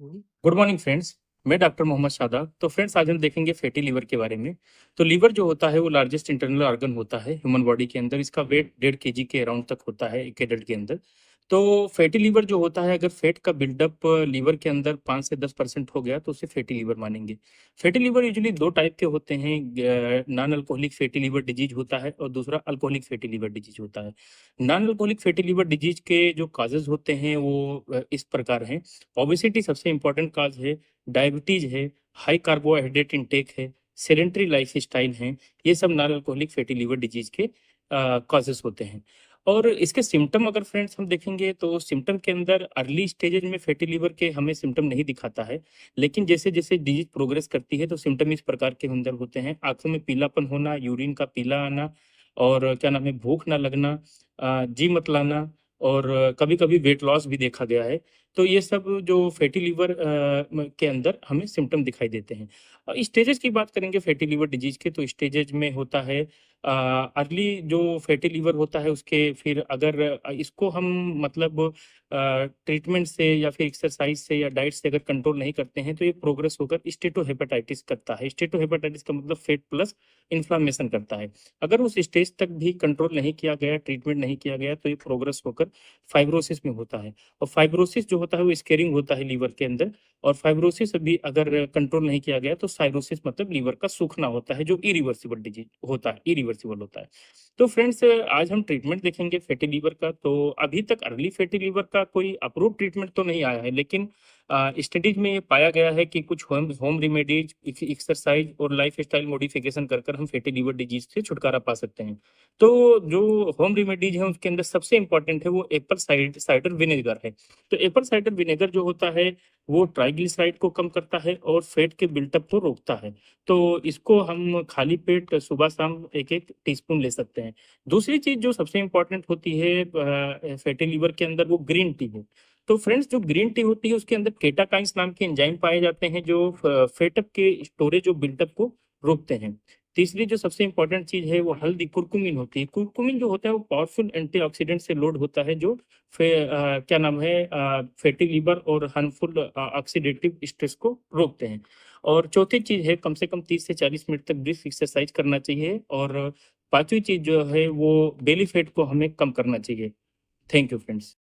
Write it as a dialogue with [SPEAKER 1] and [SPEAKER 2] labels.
[SPEAKER 1] Good morning friends. मैं doctor Mohammad Shadab. तो friends, आज हम देखेंगे फैटी लीवर के बारे में। तो लीवर जो होता है वो लार्जेस्ट इंटरनल ऑर्गन होता है ह्यूमन बॉडी के अंदर। इसका वेट 1.5 kg के अराउंड तक होता है एक एडल्ट के अंदर। तो फैटी लीवर जो होता है, अगर फैट का बिल्डअप लीवर के अंदर 5 से 10% हो गया तो उसे फैटी लीवर मानेंगे। फैटी लीवर यूजुअली दो टाइप के होते हैं। Non alcoholic fatty liver disease होता है और दूसरा अल्कोहलिक फैटी लीवर डिजीज होता है। Non alcoholic fatty liver disease के जो काजेज होते हैं वो इस प्रकार हैं। ओबेसिटी सबसे इंपॉर्टेंट काज है, डायबिटीज है, हाई कार्बोहाइड्रेट इंटेक है, सेडेंट्री लाइफ स्टाइल है। ये सब non alcoholic fatty liver disease के कॉजेस होते हैं। और इसके सिम्टम अगर फ्रेंड्स हम देखेंगे तो सिम्टम के अंदर अर्ली स्टेजेज में फैटी लीवर के हमें सिम्टम नहीं दिखाता है। लेकिन जैसे जैसे डिजीज प्रोग्रेस करती है तो सिम्टम इस प्रकार के अंदर होते हैं: आंखों में पीलापन होना, यूरिन का पीला आना, और क्या नाम है, भूख ना लगना, जी मतलाना, और कभी कभी वेट लॉस भी देखा गया है। तो ये सब जो फैटी लीवर के अंदर हमें सिम्टम दिखाई देते हैं। स्टेजेस की बात करेंगे फैटी लीवर डिजीज के, तो स्टेजेज में होता है अर्ली जो फैटी लीवर होता है उसके, फिर अगर इसको हम मतलब ट्रीटमेंट से या फिर एक्सरसाइज से या डाइट से अगर कंट्रोल नहीं करते हैं तो ये प्रोग्रेस होकर स्टेटोहेपेटाइटिस करता है। स्टेटोहेपेटाइटिस का मतलब फेट प्लस इन्फ्लामेशन करता है। अगर उस स्टेज तक भी कंट्रोल नहीं किया गया, ट्रीटमेंट नहीं किया गया, तो ये प्रोग्रेस होकर फाइब्रोसिस में होता है। और फाइब्रोसिस जो होता है वो स्केरिंग होता है लीवर के अंदर। और फाइब्रोसिस भी अगर कंट्रोल नहीं किया गया तो साइरोसिस मतलब लीवर का सूखना होता है, जो इरिवर्सिबल डिजीज होता है, इरिवर्सिबल होता है। तो फ्रेंड्स, आज हम ट्रीटमेंट देखेंगे फैटी लीवर का। तो अभी तक अर्ली फैटी लीवर का कोई अप्रूव ट्रीटमेंट तो नहीं आया है, लेकिन स्टडीज में ये पाया गया है कि कुछ होम होम रेमेडीज, एक्सरसाइज और लाइफ स्टाइल मॉडिफिकेशन कर कर हम फैटी लीवर डिजीज से छुटकारा पा सकते हैं। तो जो होम रेमेडीज है उसके अंदर सबसे इंपॉर्टेंट है वो एप्पल साइडर विनेगर है। तो एप्पल साइडर विनेगर जो होता है वो ट्राइग्लिसराइड को कम करता है और फैट के बिल्टअप को रोकता है। तो इसको हम खाली पेट सुबह शाम एक एक टीस्पून ले सकते हैं। दूसरी चीज जो सबसे इंपॉर्टेंट होती है फैटी लीवर के अंदर, वो ग्रीन टी है। तो फ्रेंड्स, जो ग्रीन टी होती है उसके अंदर केटाकाइंस नाम के एंजाइम पाए जाते हैं जो फैटअप के स्टोरेज और बिल्टअप को रोकते हैं। तीसरी जो सबसे इंपॉर्टेंट चीज है वो हल्दी कुरकुमिन होती है। कुरकुमिन जो होता है वो पावरफुल एंटीऑक्सीडेंट से लोड होता है, जो क्या नाम है, फैटी लीवर और हार्मफुल ऑक्सीडेटिव स्ट्रेस को रोकते हैं। और चौथी चीज है, कम से कम 30 से 40 मिनट तक ब्रिस्क एक्सरसाइज करना चाहिए। और पांचवी चीज जो है वो बेली फैट को हमें कम करना चाहिए। Thank you friends.